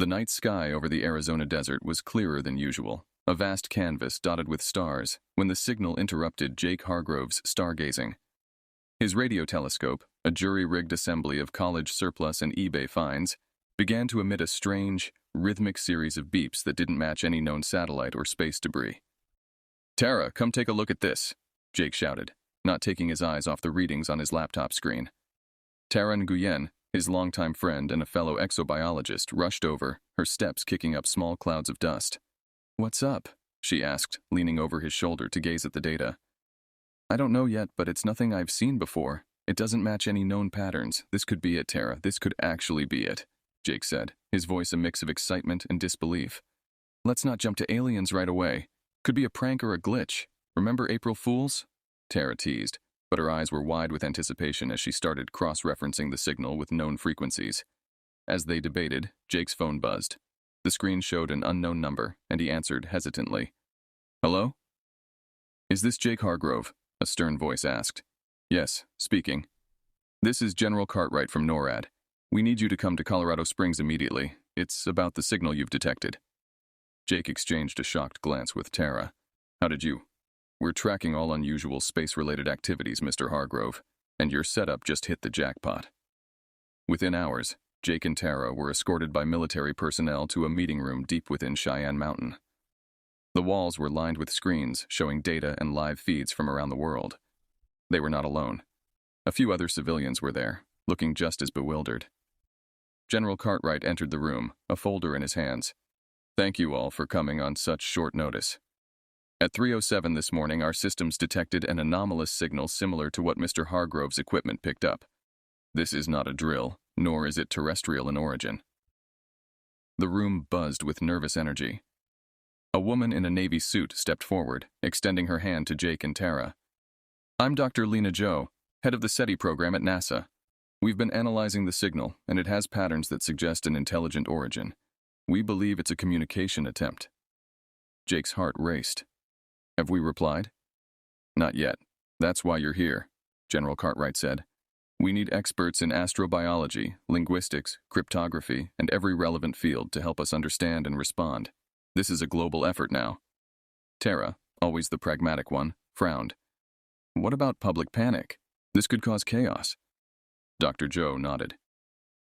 The night sky over the Arizona desert was clearer than usual, a vast canvas dotted with stars, when the signal interrupted Jake Hargrove's stargazing. His radio telescope, a jury-rigged assembly of college surplus and eBay finds, began to emit a strange, rhythmic series of beeps that didn't match any known satellite or space debris. "Tara, come take a look at this," Jake shouted, not taking his eyes off the readings on his laptop screen. Tara Nguyen, his longtime friend and a fellow exobiologist, rushed over, her steps kicking up small clouds of dust. "What's up?" she asked, leaning over his shoulder to gaze at the data. "I don't know yet, but it's nothing I've seen before. It doesn't match any known patterns. This could be it, Tara. This could actually be it," Jake said, his voice a mix of excitement and disbelief. "Let's not jump to aliens right away. Could be a prank or a glitch. Remember April Fools?" Tara teased, but her eyes were wide with anticipation as she started cross-referencing the signal with known frequencies. As they debated, Jake's phone buzzed. The screen showed an unknown number, and he answered hesitantly. "Hello?" "Is this Jake Hargrove?" a stern voice asked. "Yes, speaking. This is General Cartwright from NORAD. We need you to come to Colorado Springs immediately. It's about the signal you've detected." Jake exchanged a shocked glance with Tara. "How did you? We're tracking all unusual space-related activities, Mr. Hargrove, and your setup just hit the jackpot." Within hours, Jake and Tara were escorted by military personnel to a meeting room deep within Cheyenne Mountain. The walls were lined with screens showing data and live feeds from around the world. They were not alone. A few other civilians were there, looking just as bewildered. General Cartwright entered the room, a folder in his hands. "Thank you all for coming on such short notice. At 3:07 this morning, our systems detected an anomalous signal similar to what Mr. Hargrove's equipment picked up. This is not a drill, nor is it terrestrial in origin." The room buzzed with nervous energy. A woman in a Navy suit stepped forward, extending her hand to Jake and Tara. "I'm Dr. Lena Joe, head of the SETI program at NASA. We've been analyzing the signal, and it has patterns that suggest an intelligent origin. We believe it's a communication attempt." Jake's heart raced. "Have we replied?" "Not yet. That's why you're here," General Cartwright said. "We need experts in astrobiology, linguistics, cryptography, and every relevant field to help us understand and respond. This is a global effort now." Tara, always the pragmatic one, frowned. "What about public panic? This could cause chaos." Dr. Joe nodded.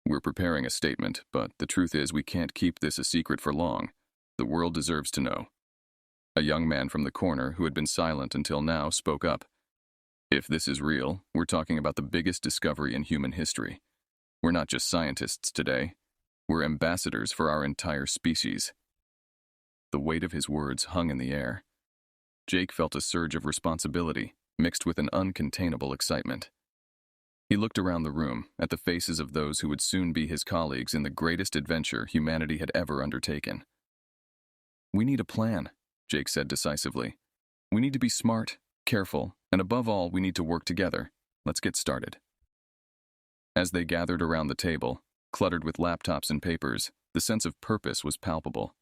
"We're preparing a statement, but the truth is we can't keep this a secret for long. The world deserves to know." A young man from the corner, who had been silent until now, spoke up. "If this is real, we're talking about the biggest discovery in human history. We're not just scientists today. We're ambassadors for our entire species." The weight of his words hung in the air. Jake felt a surge of responsibility, mixed with an uncontainable excitement. He looked around the room, at the faces of those who would soon be his colleagues in the greatest adventure humanity had ever undertaken. "We need a plan," Jake said decisively. "We need to be smart, careful, and above all, we need to work together. Let's get started." As they gathered around the table, cluttered with laptops and papers, the sense of purpose was palpable.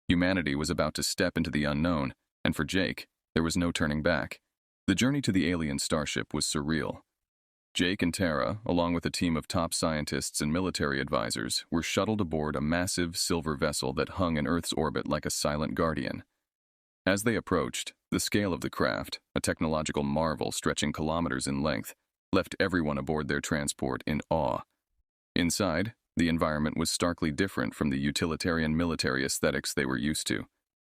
Humanity was about to step into the unknown, and for Jake, there was no turning back. The journey to the alien starship was surreal. Jake and Tara, along with a team of top scientists and military advisors, were shuttled aboard a massive silver vessel that hung in Earth's orbit like a silent guardian. As they approached, the scale of the craft, a technological marvel stretching kilometers in length, left everyone aboard their transport in awe. Inside, the environment was starkly different from the utilitarian military aesthetics they were used to.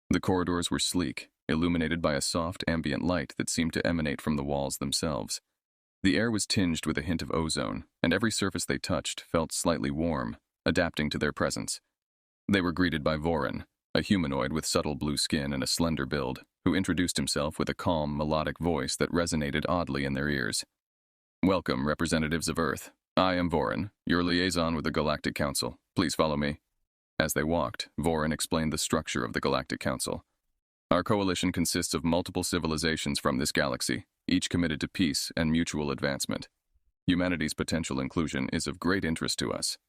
The corridors were sleek, illuminated by a soft ambient light that seemed to emanate from the walls themselves. The air was tinged with a hint of ozone, and every surface they touched felt slightly warm, adapting to their presence. They were greeted by Vorin, a humanoid with subtle blue skin and a slender build, who introduced himself with a calm, melodic voice that resonated oddly in their ears. "Welcome, representatives of Earth. I am Vorin, your liaison with the Galactic Council. Please follow me." As they walked, Vorin explained the structure of the Galactic Council. "Our coalition consists of multiple civilizations from this galaxy, each committed to peace and mutual advancement. Humanity's potential inclusion is of great interest to us."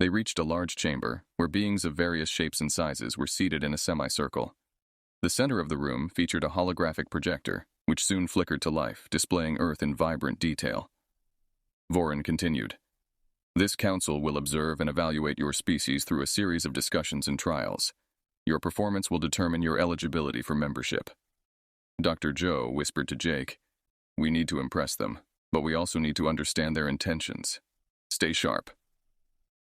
They reached a large chamber, where beings of various shapes and sizes were seated in a semicircle. The center of the room featured a holographic projector, which soon flickered to life, displaying Earth in vibrant detail. Vorin continued. This council will observe and evaluate your species through a series of discussions and trials. Your performance will determine your eligibility for membership. Dr. Joe whispered to Jake, "We need to impress them, but we also need to understand their intentions. Stay sharp."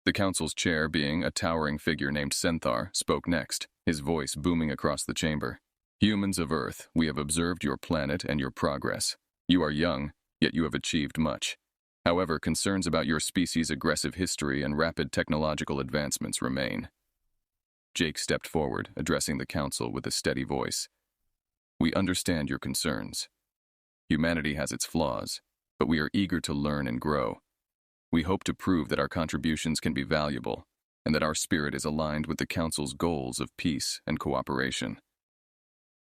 The council's chair, being a towering figure named Senthar, spoke next, his voice booming across the chamber. "Humans of Earth, we have observed your planet and your progress. You are young, yet you have achieved much. However, concerns about your species' aggressive history and rapid technological advancements remain." Jake stepped forward, addressing the council with a steady voice. "We understand your concerns. Humanity has its flaws, but we are eager to learn and grow. We hope to prove that our contributions can be valuable, and that our spirit is aligned with the Council's goals of peace and cooperation."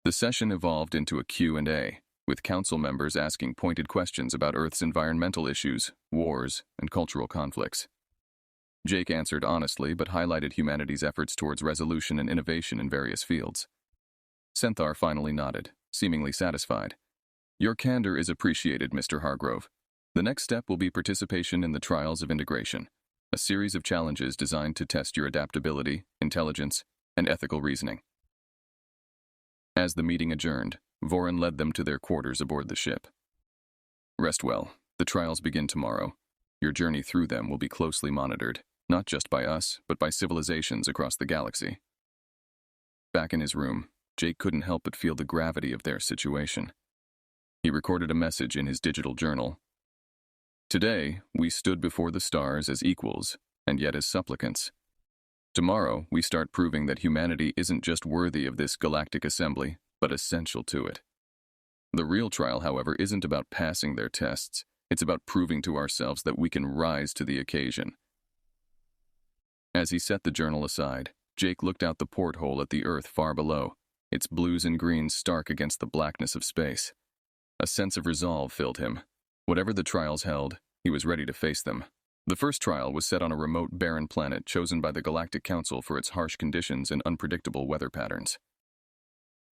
The session evolved into a Q&A, with Council members asking pointed questions about Earth's environmental issues, wars, and cultural conflicts. Jake answered honestly, but highlighted humanity's efforts towards resolution and innovation in various fields. Senthar finally nodded, seemingly satisfied. "Your candor is appreciated, Mr. Hargrove. The next step will be participation in the Trials of Integration, a series of challenges designed to test your adaptability, intelligence, and ethical reasoning." As the meeting adjourned, Vorin led them to their quarters aboard the ship. "Rest well. The trials begin tomorrow. Your journey through them will be closely monitored, not just by us, but by civilizations across the galaxy." Back in his room, Jake couldn't help but feel the gravity of their situation. He recorded a message in his digital journal. "Today, we stood before the stars as equals, and yet as supplicants. Tomorrow, we start proving that humanity isn't just worthy of this galactic assembly, but essential to it. The real trial, however, isn't about passing their tests. It's about proving to ourselves that we can rise to the occasion." As he set the journal aside, Jake looked out the porthole at the Earth far below, its blues and greens stark against the blackness of space. A sense of resolve filled him. Whatever the trials held, he was ready to face them. The first trial was set on a remote, barren planet chosen by the Galactic Council for its harsh conditions and unpredictable weather patterns.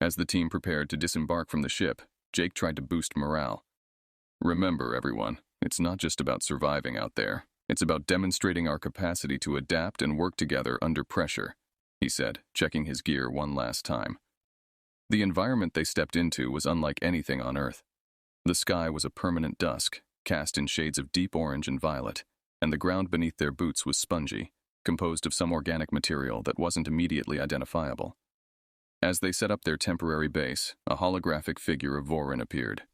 As the team prepared to disembark from the ship, Jake tried to boost morale. "Remember, everyone, it's not just about surviving out there. It's about demonstrating our capacity to adapt and work together under pressure," he said, checking his gear one last time. The environment they stepped into was unlike anything on Earth. The sky was a permanent dusk, cast in shades of deep orange and violet, and the ground beneath their boots was spongy, composed of some organic material that wasn't immediately identifiable. As they set up their temporary base, a holographic figure of Vorin appeared.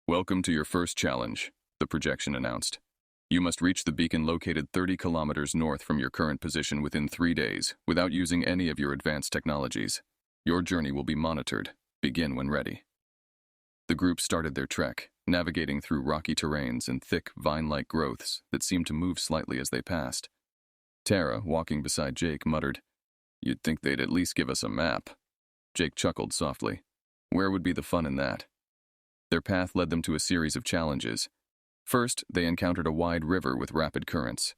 "Welcome to your first challenge," the projection announced. "You must reach the beacon located 30 kilometers north from your current position within 3 days, without using any of your advanced technologies. Your journey will be monitored. Begin when ready." The group started their trek, navigating through rocky terrains and thick, vine-like growths that seemed to move slightly as they passed. Tara, walking beside Jake, muttered, "You'd think they'd at least give us a map." Jake chuckled softly. Where would be the fun in that? Their path led them to a series of challenges. First, they encountered a wide river with rapid currents.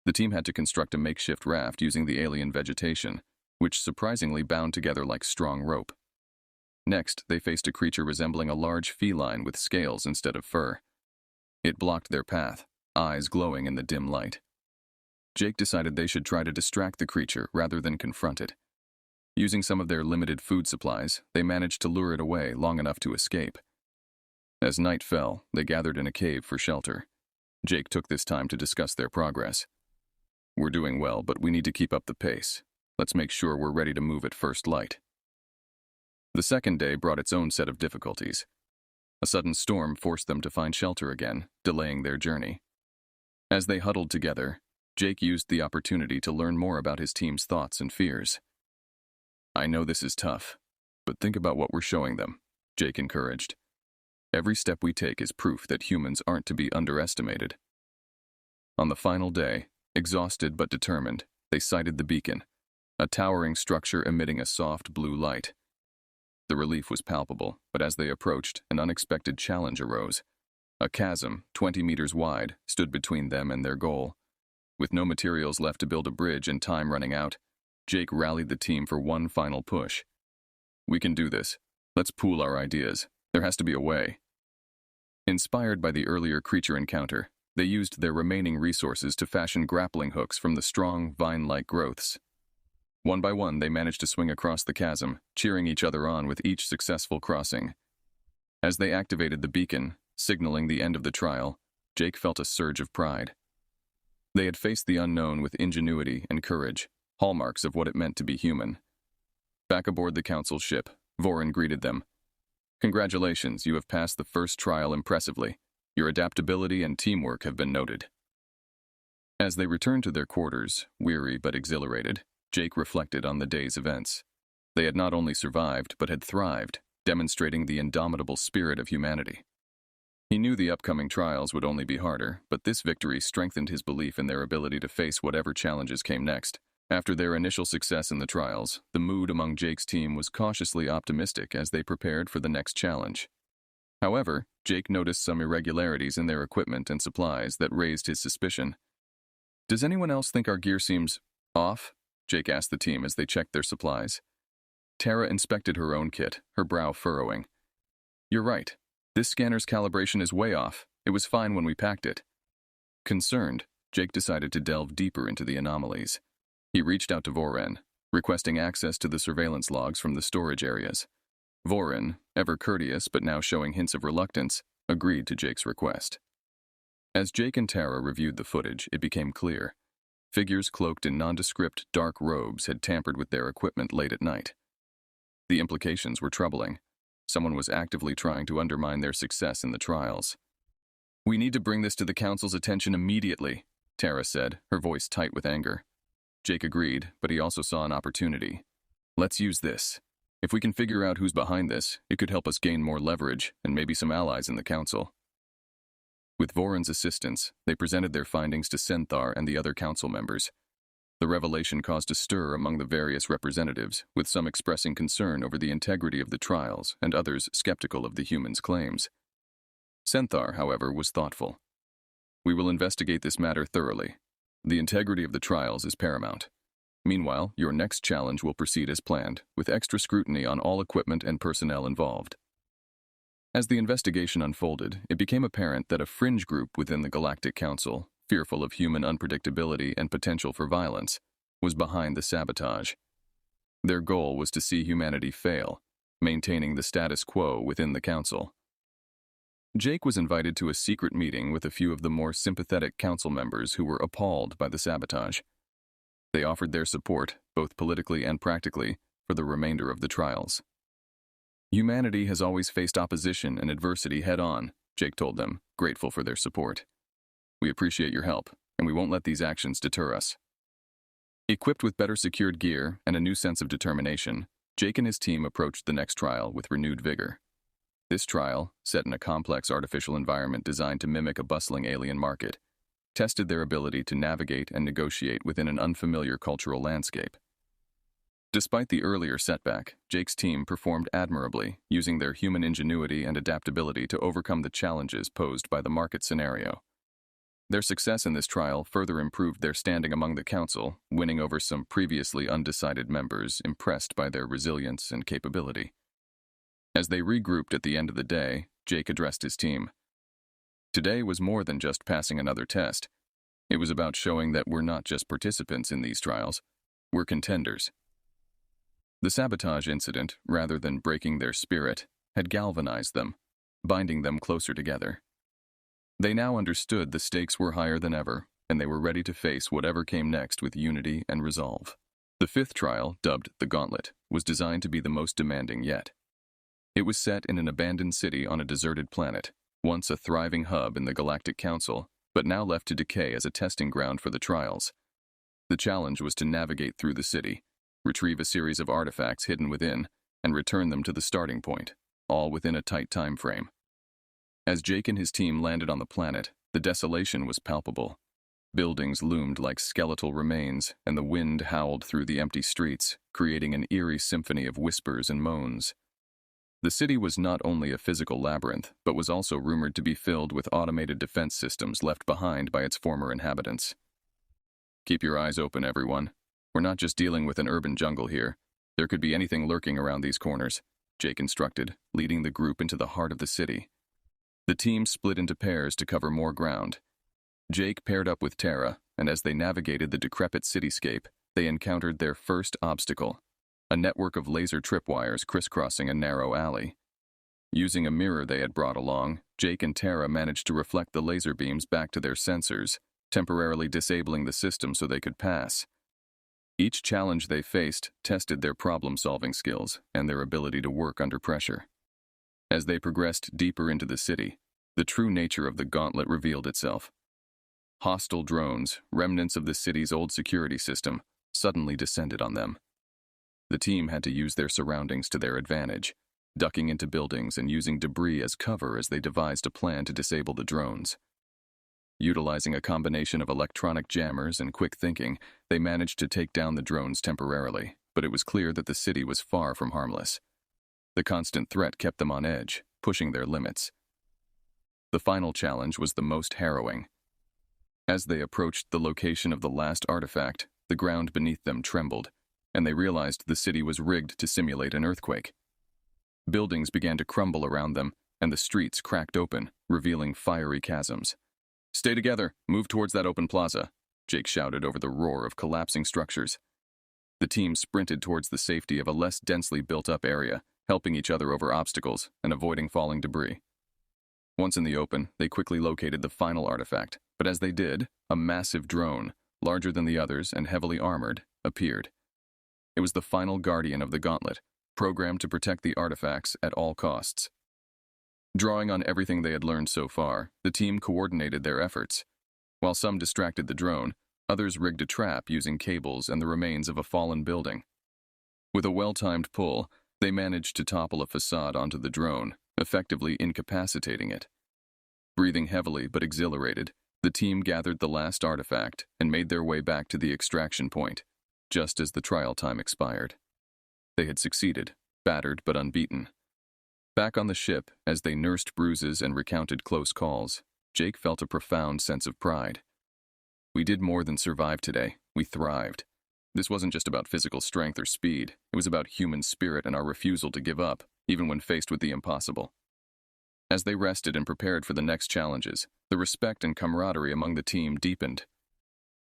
The team had to construct a makeshift raft using the alien vegetation, which surprisingly bound together like strong rope. Next, they faced a creature resembling a large feline with scales instead of fur. It blocked their path, eyes glowing in the dim light. Jake decided they should try to distract the creature rather than confront it. Using some of their limited food supplies, they managed to lure it away long enough to escape. As night fell, they gathered in a cave for shelter. Jake took this time to discuss their progress. "We're doing well, but we need to keep up the pace. Let's make sure we're ready to move at first light." The second day brought its own set of difficulties. A sudden storm forced them to find shelter again, delaying their journey. As they huddled together, Jake used the opportunity to learn more about his team's thoughts and fears. "I know this is tough, but think about what we're showing them," Jake encouraged. "Every step we take is proof that humans aren't to be underestimated." On the final day, exhausted but determined, they sighted the beacon, a towering structure emitting a soft blue light. The relief was palpable, but as they approached, an unexpected challenge arose. A chasm, 20 meters wide, stood between them and their goal. With no materials left to build a bridge and time running out, Jake rallied the team for one final push. "We can do this. Let's pool our ideas. There has to be a way." Inspired by the earlier creature encounter, They used their remaining resources to fashion grappling hooks from the strong, vine-like growths. One by one, they managed to swing across the chasm, cheering each other on with each successful crossing. As they activated the beacon, signaling the end of the trial, Jake felt a surge of pride. They had faced the unknown with ingenuity and courage, hallmarks of what it meant to be human. Back aboard the Council's ship, Vorin greeted them. "Congratulations, you have passed the first trial impressively. Your adaptability and teamwork have been noted." As they returned to their quarters, weary but exhilarated, Jake reflected on the day's events. They had not only survived, but had thrived, demonstrating the indomitable spirit of humanity. He knew the upcoming trials would only be harder, but this victory strengthened his belief in their ability to face whatever challenges came next. After their initial success in the trials, the mood among Jake's team was cautiously optimistic as they prepared for the next challenge. However, Jake noticed some irregularities in their equipment and supplies that raised his suspicion. "Does anyone else think our gear seems off?" Jake asked the team as they checked their supplies. Tara inspected her own kit, her brow furrowing. "You're right. This scanner's calibration is way off. It was fine when we packed it." Concerned, Jake decided to delve deeper into the anomalies. He reached out to Vorin, requesting access to the surveillance logs from the storage areas. Vorin, ever courteous but now showing hints of reluctance, agreed to Jake's request. As Jake and Tara reviewed the footage, it became clear. Figures cloaked in nondescript, dark robes had tampered with their equipment late at night. The implications were troubling. Someone was actively trying to undermine their success in the trials. "We need to bring this to the Council's attention immediately," Tara said, her voice tight with anger. Jake agreed, but he also saw an opportunity. "Let's use this. If we can figure out who's behind this, it could help us gain more leverage and maybe some allies in the Council." With Vorin's assistance, they presented their findings to Senthar and the other Council members. The revelation caused a stir among the various representatives, with some expressing concern over the integrity of the trials and others skeptical of the humans' claims. Senthar, however, was thoughtful. "We will investigate this matter thoroughly. The integrity of the trials is paramount. Meanwhile, your next challenge will proceed as planned, with extra scrutiny on all equipment and personnel involved." As the investigation unfolded, it became apparent that a fringe group within the Galactic Council, fearful of human unpredictability and potential for violence, was behind the sabotage. Their goal was to see humanity fail, maintaining the status quo within the Council. Jake was invited to a secret meeting with a few of the more sympathetic Council members who were appalled by the sabotage. They offered their support, both politically and practically, for the remainder of the trials. "Humanity has always faced opposition and adversity head-on," Jake told them, grateful for their support. "We appreciate your help, and we won't let these actions deter us." Equipped with better secured gear and a new sense of determination, Jake and his team approached the next trial with renewed vigor. This trial, set in a complex artificial environment designed to mimic a bustling alien market, tested their ability to navigate and negotiate within an unfamiliar cultural landscape. Despite the earlier setback, Jake's team performed admirably, using their human ingenuity and adaptability to overcome the challenges posed by the market scenario. Their success in this trial further improved their standing among the Council, winning over some previously undecided members impressed by their resilience and capability. As they regrouped at the end of the day, Jake addressed his team. "Today was more than just passing another test. It was about showing that we're not just participants in these trials, we're contenders." The sabotage incident, rather than breaking their spirit, had galvanized them, binding them closer together. They now understood the stakes were higher than ever, and they were ready to face whatever came next with unity and resolve. The fifth trial, dubbed the Gauntlet, was designed to be the most demanding yet. It was set in an abandoned city on a deserted planet, once a thriving hub in the Galactic Council, but now left to decay as a testing ground for the trials. The challenge was to navigate through the city, retrieve a series of artifacts hidden within, and return them to the starting point, all within a tight time frame. As Jake and his team landed on the planet, the desolation was palpable. Buildings loomed like skeletal remains, and the wind howled through the empty streets, creating an eerie symphony of whispers and moans. The city was not only a physical labyrinth, but was also rumored to be filled with automated defense systems left behind by its former inhabitants. "Keep your eyes open, everyone. We're not just dealing with an urban jungle here. There could be anything lurking around these corners," Jake instructed, leading the group into the heart of the city. The team split into pairs to cover more ground. Jake paired up with Tara, and as they navigated the decrepit cityscape, they encountered their first obstacle, a network of laser tripwires crisscrossing a narrow alley. Using a mirror they had brought along, Jake and Tara managed to reflect the laser beams back to their sensors, temporarily disabling the system so they could pass. Each challenge they faced tested their problem-solving skills and their ability to work under pressure. As they progressed deeper into the city, the true nature of the gauntlet revealed itself. Hostile drones, remnants of the city's old security system, suddenly descended on them. The team had to use their surroundings to their advantage, ducking into buildings and using debris as cover as they devised a plan to disable the drones. Utilizing a combination of electronic jammers and quick thinking, they managed to take down the drones temporarily, but it was clear that the city was far from harmless. The constant threat kept them on edge, pushing their limits. The final challenge was the most harrowing. As they approached the location of the last artifact, the ground beneath them trembled, and they realized the city was rigged to simulate an earthquake. Buildings began to crumble around them, and the streets cracked open, revealing fiery chasms. "Stay together, move towards that open plaza," Jake shouted over the roar of collapsing structures. The team sprinted towards the safety of a less densely built-up area, helping each other over obstacles and avoiding falling debris. Once in the open, they quickly located the final artifact, but as they did, a massive drone, larger than the others and heavily armored, appeared. It was the final guardian of the gauntlet, programmed to protect the artifacts at all costs. Drawing on everything they had learned so far, the team coordinated their efforts. While some distracted the drone, others rigged a trap using cables and the remains of a fallen building. With a well-timed pull, they managed to topple a facade onto the drone, effectively incapacitating it. Breathing heavily but exhilarated, the team gathered the last artifact and made their way back to the extraction point, just as the trial time expired. They had succeeded, battered but unbeaten. Back on the ship, as they nursed bruises and recounted close calls, Jake felt a profound sense of pride. "We did more than survive today. We thrived. This wasn't just about physical strength or speed. It was about human spirit and our refusal to give up, even when faced with the impossible." As they rested and prepared for the next challenges, the respect and camaraderie among the team deepened.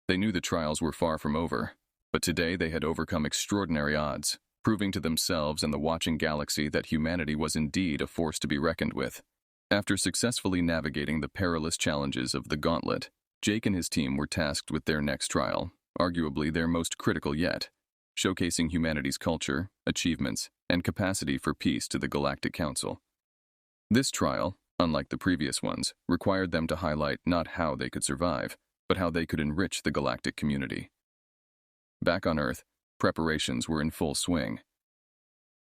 They knew the trials were far from over, but today they had overcome extraordinary odds, proving to themselves and the watching galaxy that humanity was indeed a force to be reckoned with. After successfully navigating the perilous challenges of the Gauntlet, Jake and his team were tasked with their next trial, arguably their most critical yet, showcasing humanity's culture, achievements, and capacity for peace to the Galactic Council. This trial, unlike the previous ones, required them to highlight not how they could survive, but how they could enrich the galactic community. Back on Earth, preparations were in full swing.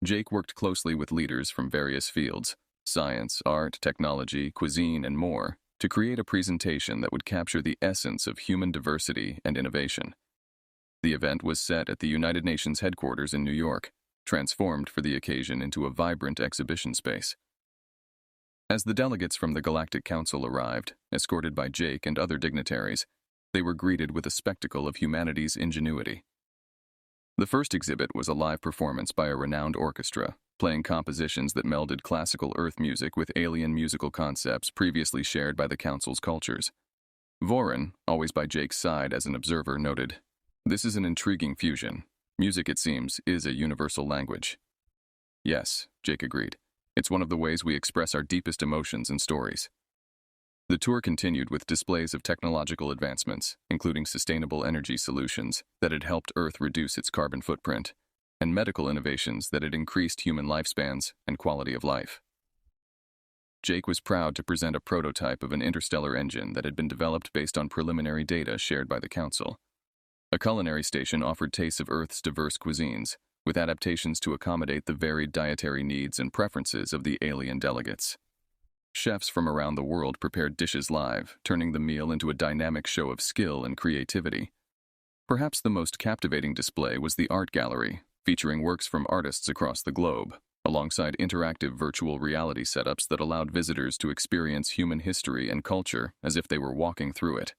Jake worked closely with leaders from various fields, science, art, technology, cuisine, and more, to create a presentation that would capture the essence of human diversity and innovation. The event was set at the United Nations headquarters in New York, transformed for the occasion into a vibrant exhibition space. As the delegates from the Galactic Council arrived, escorted by Jake and other dignitaries, they were greeted with a spectacle of humanity's ingenuity. The first exhibit was a live performance by a renowned orchestra, playing compositions that melded classical Earth music with alien musical concepts previously shared by the Council's cultures. Voren, always by Jake's side as an observer, noted, "This is an intriguing fusion. Music, it seems, is a universal language." "Yes," Jake agreed. "It's one of the ways we express our deepest emotions and stories." The tour continued with displays of technological advancements, including sustainable energy solutions that had helped Earth reduce its carbon footprint, and medical innovations that had increased human lifespans and quality of life. Jake was proud to present a prototype of an interstellar engine that had been developed based on preliminary data shared by the Council. A culinary station offered tastes of Earth's diverse cuisines, with adaptations to accommodate the varied dietary needs and preferences of the alien delegates. Chefs from around the world prepared dishes live, turning the meal into a dynamic show of skill and creativity. Perhaps the most captivating display was the art gallery, featuring works from artists across the globe, alongside interactive virtual reality setups that allowed visitors to experience human history and culture as if they were walking through it.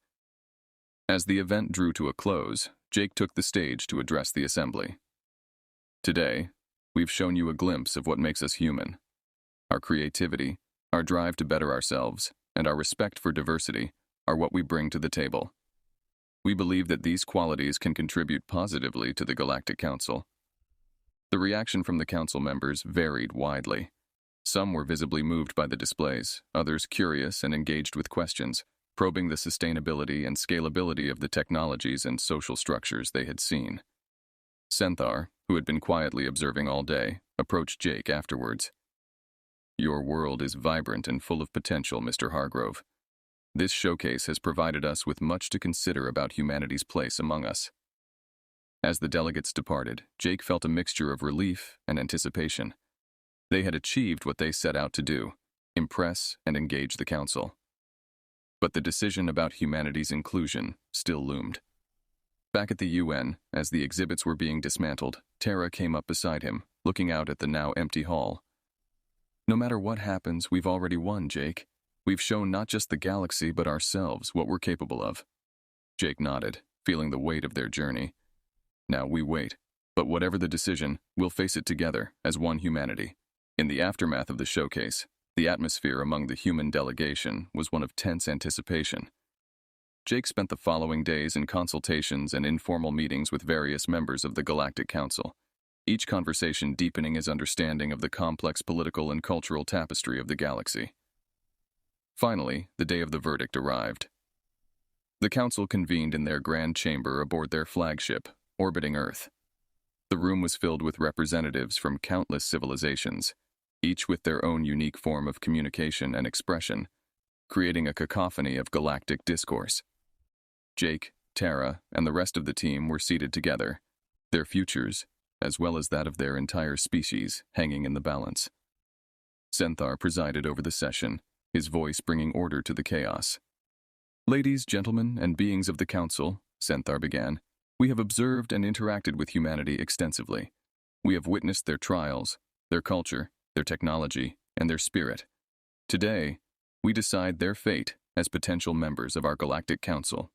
As the event drew to a close, Jake took the stage to address the assembly. "Today, we've shown you a glimpse of what makes us human. Our creativity, our drive to better ourselves, and our respect for diversity are what we bring to the table. We believe that these qualities can contribute positively to the Galactic Council. The reaction from the council members varied widely. Some were visibly moved by the displays, others curious and engaged with questions, probing the sustainability and scalability of the technologies and social structures they had seen. Senthar, who had been quietly observing all day, approached Jake afterwards. "Your world is vibrant and full of potential, Mr. Hargrove. This showcase has provided us with much to consider about humanity's place among us." As the delegates departed, Jake felt a mixture of relief and anticipation. They had achieved what they set out to do: impress and engage the council. But the decision about humanity's inclusion still loomed. Back at the UN, as the exhibits were being dismantled, Tara came up beside him, looking out at the now empty hall. "No matter what happens, we've already won, Jake. We've shown not just the galaxy but ourselves what we're capable of." Jake nodded, feeling the weight of their journey. "Now we wait. But whatever the decision, we'll face it together, as one humanity." In the aftermath of the showcase, the atmosphere among the human delegation was one of tense anticipation. Jake spent the following days in consultations and informal meetings with various members of the Galactic Council, each conversation deepening his understanding of the complex political and cultural tapestry of the galaxy. Finally, the day of the verdict arrived. The council convened in their grand chamber aboard their flagship, orbiting Earth. The room was filled with representatives from countless civilizations, each with their own unique form of communication and expression, creating a cacophony of galactic discourse. Jake, Tara, and the rest of the team were seated together, their futures, as well as that of their entire species, hanging in the balance. Senthar presided over the session, his voice bringing order to the chaos. "Ladies, gentlemen, and beings of the Council," Senthar began, "we have observed and interacted with humanity extensively. We have witnessed their trials, their culture, their technology, and their spirit. Today, we decide their fate as potential members of our Galactic Council."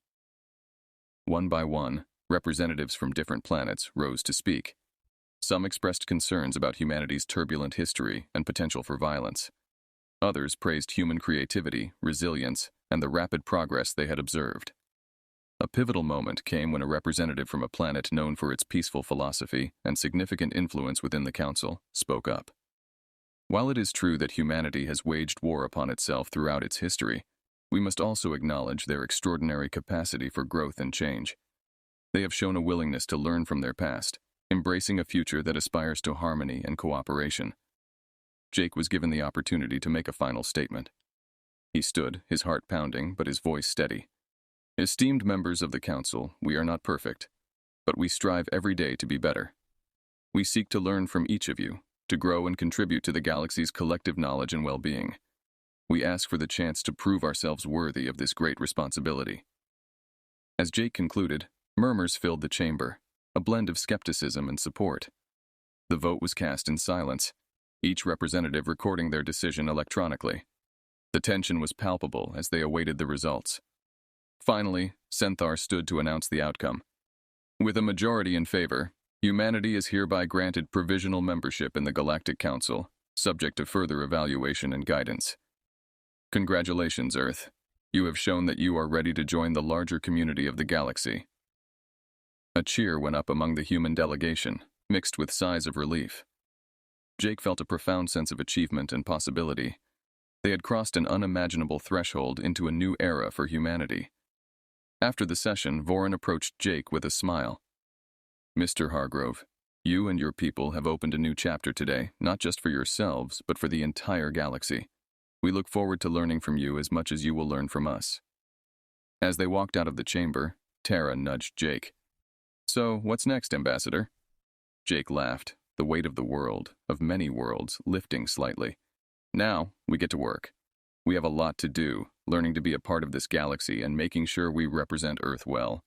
One by one, representatives from different planets rose to speak. Some expressed concerns about humanity's turbulent history and potential for violence. Others praised human creativity, resilience, and the rapid progress they had observed. A pivotal moment came when a representative from a planet known for its peaceful philosophy and significant influence within the Council spoke up. "While it is true that humanity has waged war upon itself throughout its history, we must also acknowledge their extraordinary capacity for growth and change. They have shown a willingness to learn from their past, embracing a future that aspires to harmony and cooperation." Jake was given the opportunity to make a final statement. He stood, his heart pounding, but his voice steady. "Esteemed members of the Council, we are not perfect, but we strive every day to be better. We seek to learn from each of you, to grow and contribute to the galaxy's collective knowledge and well-being. We ask for the chance to prove ourselves worthy of this great responsibility." As Jake concluded, murmurs filled the chamber, a blend of skepticism and support. The vote was cast in silence, each representative recording their decision electronically. The tension was palpable as they awaited the results. Finally, Senthar stood to announce the outcome. "With a majority in favor, humanity is hereby granted provisional membership in the Galactic Council, subject to further evaluation and guidance. Congratulations, Earth. You have shown that you are ready to join the larger community of the galaxy." A cheer went up among the human delegation, mixed with sighs of relief. Jake felt a profound sense of achievement and possibility. They had crossed an unimaginable threshold into a new era for humanity. After the session, Voran approached Jake with a smile. "Mr. Hargrove, you and your people have opened a new chapter today, not just for yourselves, but for the entire galaxy. We look forward to learning from you as much as you will learn from us." As they walked out of the chamber, Tara nudged Jake. "So, what's next, Ambassador?" Jake laughed, the weight of the world, of many worlds, lifting slightly. "Now, we get to work. We have a lot to do, learning to be a part of this galaxy and making sure we represent Earth well."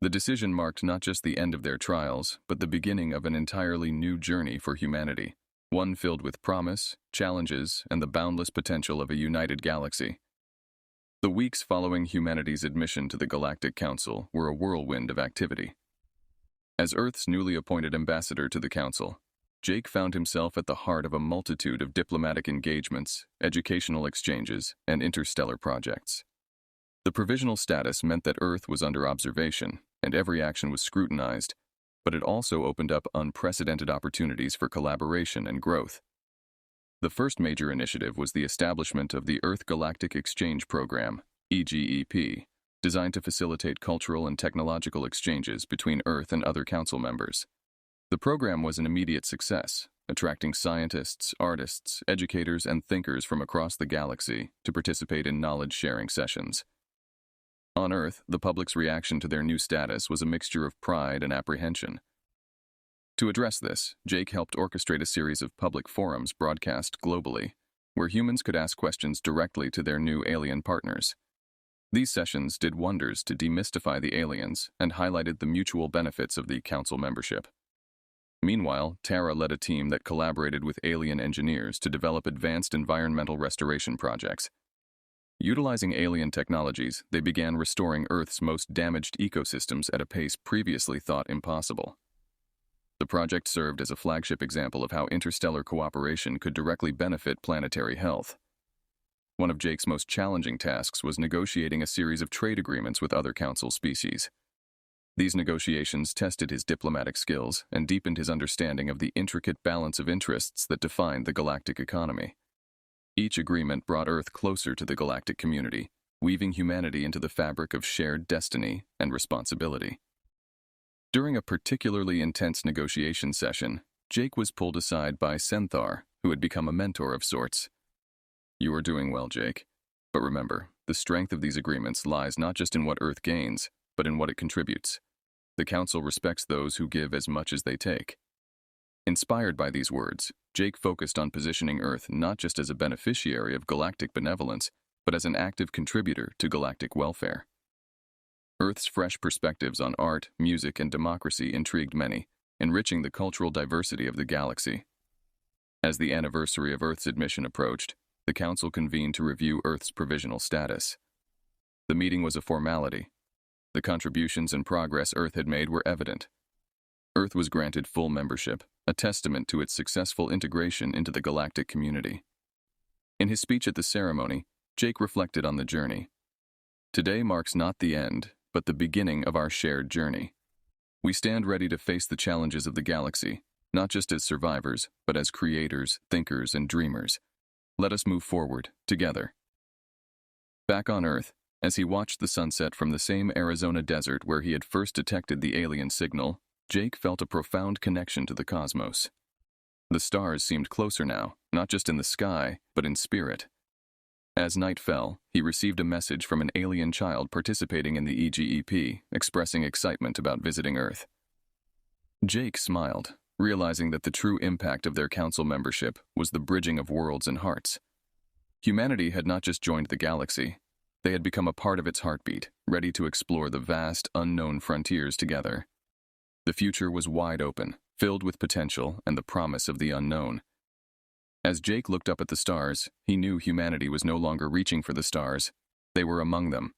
The decision marked not just the end of their trials, but the beginning of an entirely new journey for humanity, one filled with promise, challenges, and the boundless potential of a united galaxy. The weeks following humanity's admission to the Galactic Council were a whirlwind of activity. As Earth's newly appointed ambassador to the Council, Jake found himself at the heart of a multitude of diplomatic engagements, educational exchanges, and interstellar projects. The provisional status meant that Earth was under observation, and every action was scrutinized, but it also opened up unprecedented opportunities for collaboration and growth. The first major initiative was the establishment of the Earth Galactic Exchange Program, EGEP, designed to facilitate cultural and technological exchanges between Earth and other council members. The program was an immediate success, attracting scientists, artists, educators, and thinkers from across the galaxy to participate in knowledge-sharing sessions. On Earth, the public's reaction to their new status was a mixture of pride and apprehension. To address this, Jake helped orchestrate a series of public forums broadcast globally, where humans could ask questions directly to their new alien partners. These sessions did wonders to demystify the aliens and highlighted the mutual benefits of the council membership. Meanwhile, Tara led a team that collaborated with alien engineers to develop advanced environmental restoration projects. Utilizing alien technologies, they began restoring Earth's most damaged ecosystems at a pace previously thought impossible. The project served as a flagship example of how interstellar cooperation could directly benefit planetary health. One of Jake's most challenging tasks was negotiating a series of trade agreements with other council species. These negotiations tested his diplomatic skills and deepened his understanding of the intricate balance of interests that defined the galactic economy. Each agreement brought Earth closer to the galactic community, weaving humanity into the fabric of shared destiny and responsibility. During a particularly intense negotiation session, Jake was pulled aside by Senthar, who had become a mentor of sorts. "You are doing well, Jake. But remember, the strength of these agreements lies not just in what Earth gains, but in what it contributes. The Council respects those who give as much as they take." Inspired by these words, Jake focused on positioning Earth not just as a beneficiary of galactic benevolence, but as an active contributor to galactic welfare. Earth's fresh perspectives on art, music, and democracy intrigued many, enriching the cultural diversity of the galaxy. As the anniversary of Earth's admission approached, the Council convened to review Earth's provisional status. The meeting was a formality. The contributions and progress Earth had made were evident. Earth was granted full membership, a testament to its successful integration into the galactic community. In his speech at the ceremony, Jake reflected on the journey. "Today marks not the end, but the beginning of our shared journey. We stand ready to face the challenges of the galaxy, not just as survivors, but as creators, thinkers, and dreamers. Let us move forward, together." Back on Earth, as he watched the sunset from the same Arizona desert where he had first detected the alien signal, Jake felt a profound connection to the cosmos. The stars seemed closer now, not just in the sky, but in spirit. As night fell, he received a message from an alien child participating in the EGEP, expressing excitement about visiting Earth. Jake smiled, realizing that the true impact of their council membership was the bridging of worlds and hearts. Humanity had not just joined the galaxy, they had become a part of its heartbeat, ready to explore the vast, unknown frontiers together. The future was wide open, filled with potential and the promise of the unknown. As Jake looked up at the stars, he knew humanity was no longer reaching for the stars. They were among them,